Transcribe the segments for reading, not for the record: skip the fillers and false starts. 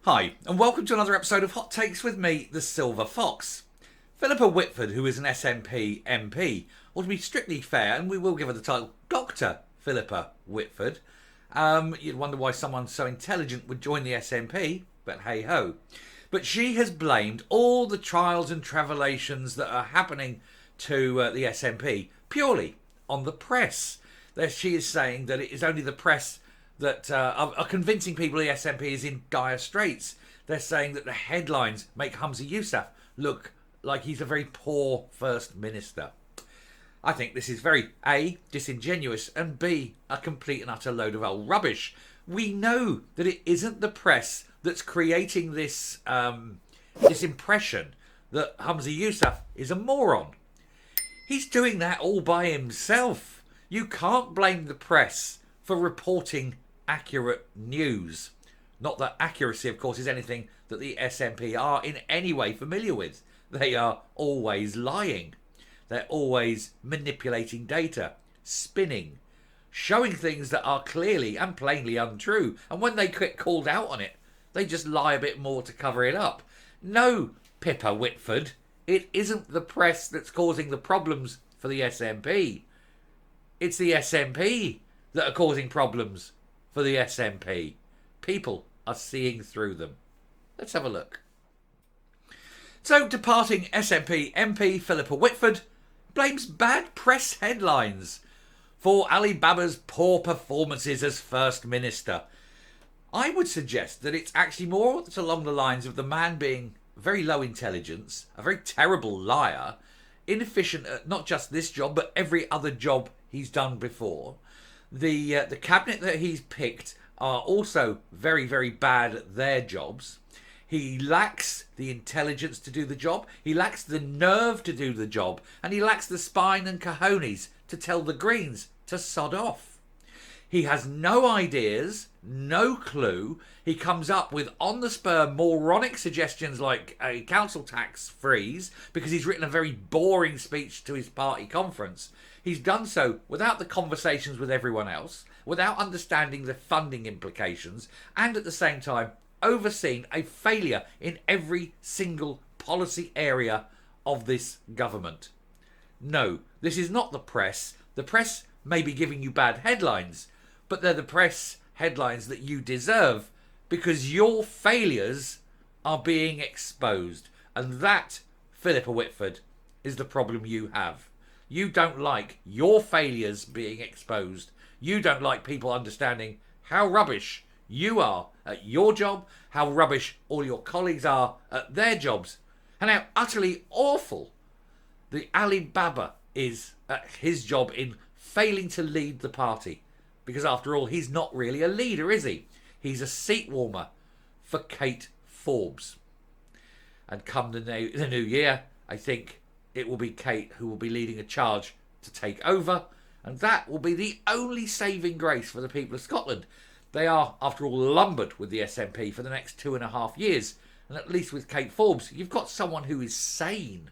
Hi, and welcome to another episode of Hot Takes with me, the Silver Fox. Phillipa Whitford, who is an SNP MP, or to be strictly fair, and we will give her the title Dr. Phillipa Whitford. You'd wonder why someone so intelligent would join the SNP, but hey ho. But she has blamed all the trials and tribulations that are happening to the SNP purely on the press. She is saying that it is only the press that are convincing people the SNP is in dire straits. They're saying that the headlines make Humza Yousaf look like he's a very poor First Minister. I think this is very, A, disingenuous, and B, a complete and utter load of old rubbish. We know that it isn't the press that's creating this impression that Humza Yousaf is a moron. He's doing that all by himself. You can't blame the press for reporting accurate news. Not that accuracy, of course, is anything that the SNP are in any way familiar with. They are always lying. They're always manipulating data, spinning, showing things that are clearly and plainly untrue. And when they get called out on it, they just lie a bit more to cover it up. No, Phillipa Whitford, it isn't the press that's causing the problems for the SNP. It's the SNP that are causing problems for the SNP. People are seeing through them. Let's have a look. So, departing SNP MP Phillipa Whitford blames bad press headlines for Ali Baba's poor performances as First Minister. I would suggest that it's actually more along the lines of the man being very low intelligence, a very terrible liar, inefficient at not just this job but every other job he's done before. The cabinet that he's picked are also very, very bad at their jobs. He lacks the intelligence to do the job. He lacks the nerve to do the job. And he lacks the spine and cojones to tell the Greens to sod off. He has no ideas, no clue. He comes up with on-the-spur moronic suggestions like a council tax freeze because he's written a very boring speech to his party conference. He's done so without the conversations with everyone else, without understanding the funding implications, and at the same time overseen a failure in every single policy area of this government. No, this is not the press. The press may be giving you bad headlines, but they're the press headlines that you deserve because your failures are being exposed. And that, Phillipa Whitford, is the problem you have. You don't like your failures being exposed. You don't like people understanding how rubbish you are at your job, how rubbish all your colleagues are at their jobs, and how utterly awful the Ali Baba is at his job in failing to lead the party. Because after all, he's not really a leader, is he? He's a seat warmer for Kate Forbes. And come the new year, I think it will be Kate who will be leading a charge to take over, and that will be the only saving grace for the people of Scotland. They are, after all, lumbered with the SNP for the next 2.5 years, and at least with Kate Forbes, you've got someone who is sane.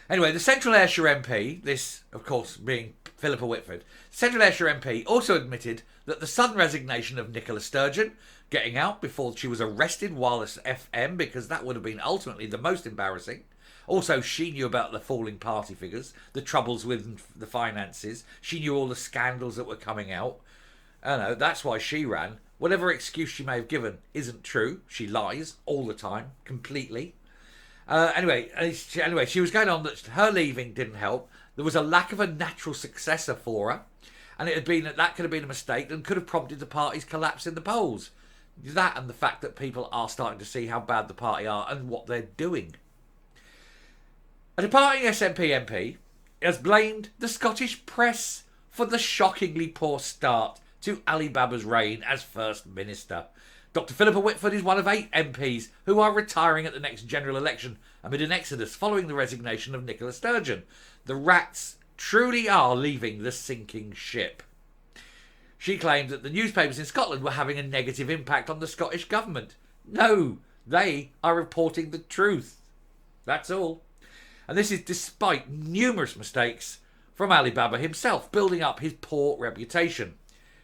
Anyway, the Central Ayrshire MP, this, of course, being Phillipa Whitford, Central Ayrshire MP also admitted that the sudden resignation of Nicola Sturgeon, getting out before she was arrested while as FM, because that would have been ultimately the most embarrassing. Also, she knew about the falling party figures, the troubles with the finances. She knew all the scandals that were coming out. I know, that's why she ran. Whatever excuse she may have given isn't true. She lies all the time, completely. Anyway, she was going on that her leaving didn't help. There was a lack of a natural successor for her. And it had been that could have been a mistake and could have prompted the party's collapse in the polls. That and the fact that people are starting to see how bad the party are and what they're doing. A departing SNP MP has blamed the Scottish press for the shockingly poor start to Ali Baba's reign as First Minister. Dr. Phillipa Whitford is one of 8 MPs who are retiring at the next general election amid an exodus following the resignation of Nicola Sturgeon. The rats truly are leaving the sinking ship. She claimed that the newspapers in Scotland were having a negative impact on the Scottish government. No, they are reporting the truth. That's all. And this is despite numerous mistakes from Ali Baba himself, building up his poor reputation.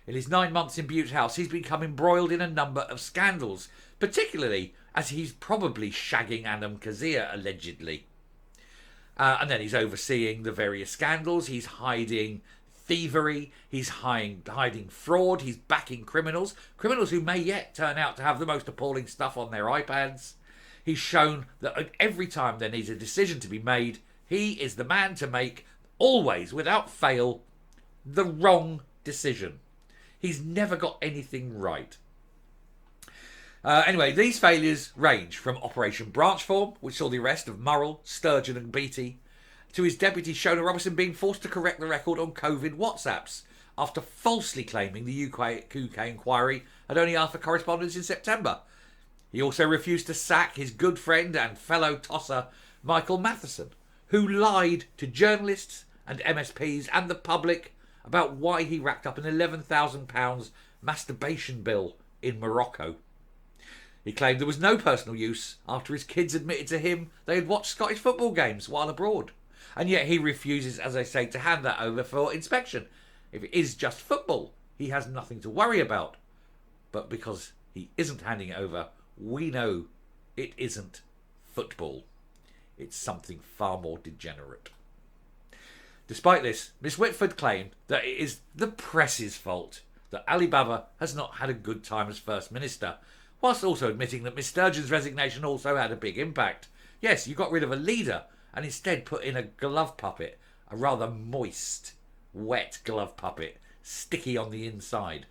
In his 9 months in Bute House, he's become embroiled in a number of scandals, particularly as he's probably shagging Anam Kazir, allegedly. And then he's overseeing the various scandals. He's hiding thievery. He's hiding fraud. He's backing criminals who may yet turn out to have the most appalling stuff on their iPads. He's shown that every time there needs a decision to be made, he is the man to make, always, without fail, the wrong decision. He's never got anything right. Anyway, these failures range from Operation Branchform, which saw the arrest of Murrell, Sturgeon and Beattie, to his deputy Shona Robertson being forced to correct the record on COVID WhatsApps after falsely claiming the UK inquiry had only asked for correspondence in September. He also refused to sack his good friend and fellow tosser Michael Matheson, who lied to journalists and MSPs and the public about why he racked up an £11,000 masturbation bill in Morocco. He claimed there was no personal use after his kids admitted to him they had watched Scottish football games while abroad. And yet he refuses, as I say, to hand that over for inspection. If it is just football, he has nothing to worry about. But because he isn't handing it over, we know it isn't football. It's something far more degenerate. Despite this, Miss Whitford claimed that it is the press's fault that Ali Baba has not had a good time as First Minister, whilst also admitting that Miss Sturgeon's resignation also had a big impact. Yes, you got rid of a leader and instead put in a glove puppet, a rather moist, wet glove puppet, sticky on the inside.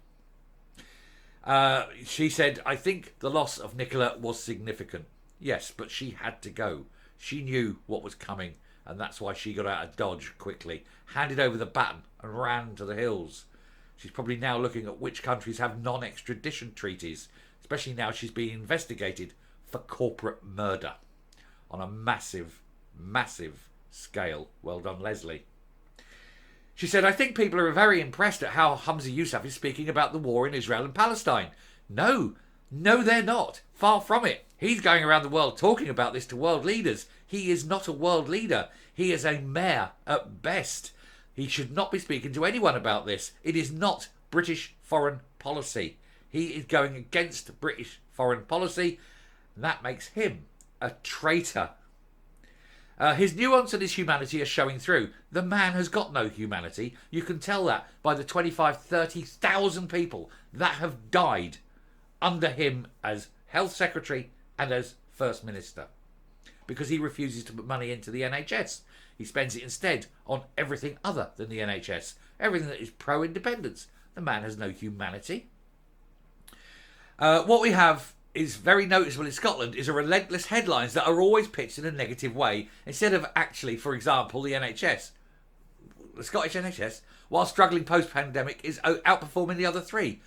She said, I think the loss of Nicola was significant. Yes, but she had to go. She knew what was coming, and that's why she got out of Dodge quickly, handed over the baton and ran to the hills. She's probably now looking at which countries have non-extradition treaties, especially now she's being investigated for corporate murder on a massive, massive scale. Well done, Leslie. She said, I think people are very impressed at how Humza Yousaf is speaking about the war in Israel and Palestine. No, they're not. Far from it. He's going around the world talking about this to world leaders. He is not a world leader. He is a mayor at best. He should not be speaking to anyone about this. It is not British foreign policy. He is going against British foreign policy, and that makes him a traitor. His nuance and his humanity are showing through. The man has got no humanity. You can tell that by the 30,000 people that have died under him as Health Secretary and as First Minister, because he refuses to put money into the NHS. He spends it instead on everything other than the NHS, everything that is pro-independence. The man has no humanity. What we have is very noticeable in Scotland is a relentless headlines that are always pitched in a negative way instead of actually, for example, the NHS. The Scottish NHS, while struggling post-pandemic, is outperforming the other three.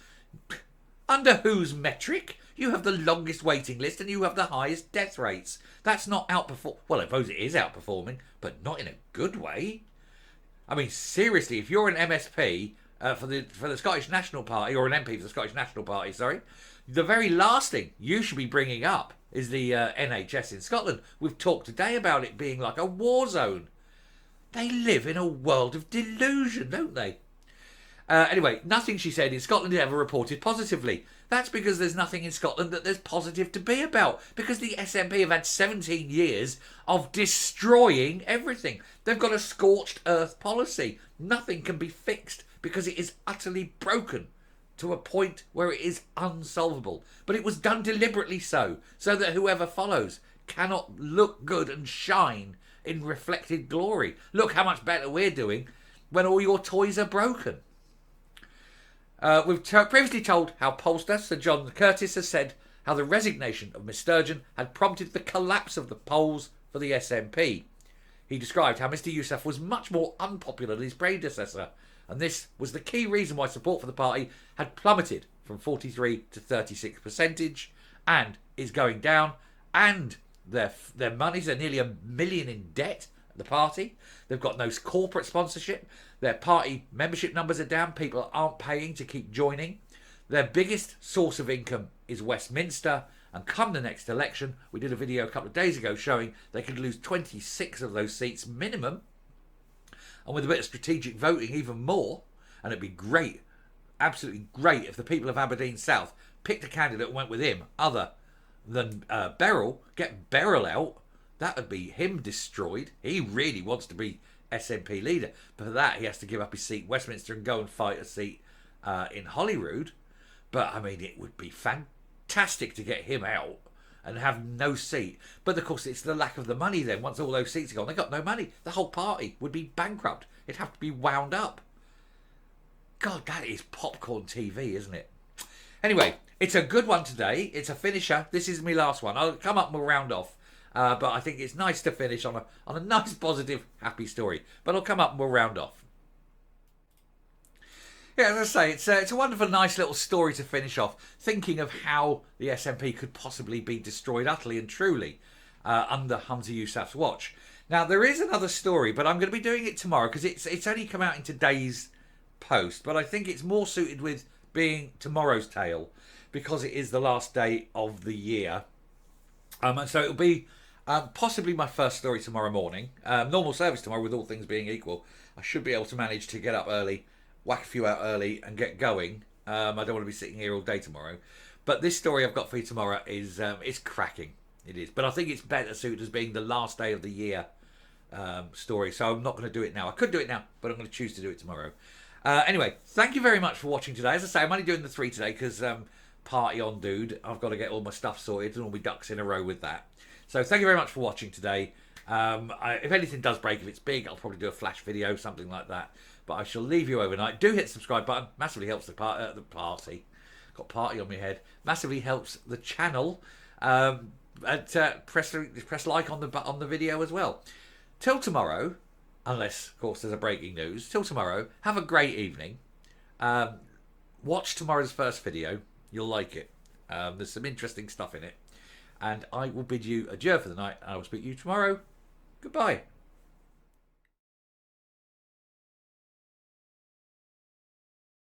Under whose metric? You have the longest waiting list and you have the highest death rates. That's not outperform. Well, I suppose it is outperforming, but not in a good way. I mean, seriously, if you're an MSP for the Scottish National Party, or an MP for the Scottish National Party, sorry, the very last thing you should be bringing up is the NHS in Scotland. We've talked today about it being like a war zone. They live in a world of delusion, don't they? Anyway, nothing she said in Scotland ever reported positively. That's because there's nothing in Scotland that there's positive to be about. Because the SNP have had 17 years of destroying everything. They've got a scorched earth policy. Nothing can be fixed because it is utterly broken to a point where it is unsolvable. But it was done deliberately so that whoever follows cannot look good and shine in reflected glory. Look how much better we're doing when all your toys are broken. We've previously told how pollster Sir John Curtis has said how the resignation of Miss Sturgeon had prompted the collapse of the polls for the SNP. He described how Mr Yousaf was much more unpopular than his predecessor, and this was the key reason why support for the party had plummeted from 43 to 36% and is going down, and their monies are nearly $1 million in debt at the party. They've got no corporate sponsorship. Their party membership numbers are down. People aren't paying to keep joining. Their biggest source of income is Westminster, and come the next election, we did a video a couple of days ago showing they could lose 26 of those seats minimum, and with a bit of strategic voting even more. And it'd be great, absolutely great, if the people of Aberdeen South picked a candidate and went with him, other than Beryl. Get Beryl out. That would be him destroyed. He really wants to be SNP leader. But for that, he has to give up his seat in Westminster and go and fight a seat in Holyrood. But, I mean, it would be fantastic to get him out and have no seat. But, of course, it's the lack of the money then. Once all those seats are gone, they've got no money. The whole party would be bankrupt. It'd have to be wound up. God, that is popcorn TV, isn't it? Anyway, it's a good one today. It's a finisher. This is my last one. I'll come up and we'll round off. But I think it's nice to finish on a nice, positive, happy story. But I'll come up and we'll round off. Yeah, as I say, it's a wonderful, nice little story to finish off, thinking of how the SNP could possibly be destroyed utterly and truly under Humza Yousaf's watch. Now, there is another story, but I'm going to be doing it tomorrow because it's only come out in today's post. But I think it's more suited with being tomorrow's tale because it is the last day of the year. And so it'll be possibly my first story tomorrow morning. Normal service tomorrow, with all things being equal. I should be able to manage to get up early, whack a few out early and get going. I don't want to be sitting here all day tomorrow. But this story I've got for you tomorrow is it's cracking. It is. But I think it's better suited as being the last day of the year story. So I'm not going to do it now. I could do it now, but I'm going to choose to do it tomorrow. Anyway, thank you very much for watching today. As I say, I'm only doing the 3 today because party on, dude. I've got to get all my stuff sorted and all my ducks in a row with that. So thank you very much for watching today. If anything does break, if it's big, I'll probably do a flash video, something like that. But I shall leave you overnight. Do hit the subscribe button. Massively helps the party. Got party on my head. Massively helps the channel. And press like on the video as well. Till tomorrow, unless of course there's a breaking news. Till tomorrow, have a great evening. Watch tomorrow's first video. You'll like it. There's some interesting stuff in it. And I will bid you adieu for the night. I will speak to you tomorrow. Goodbye.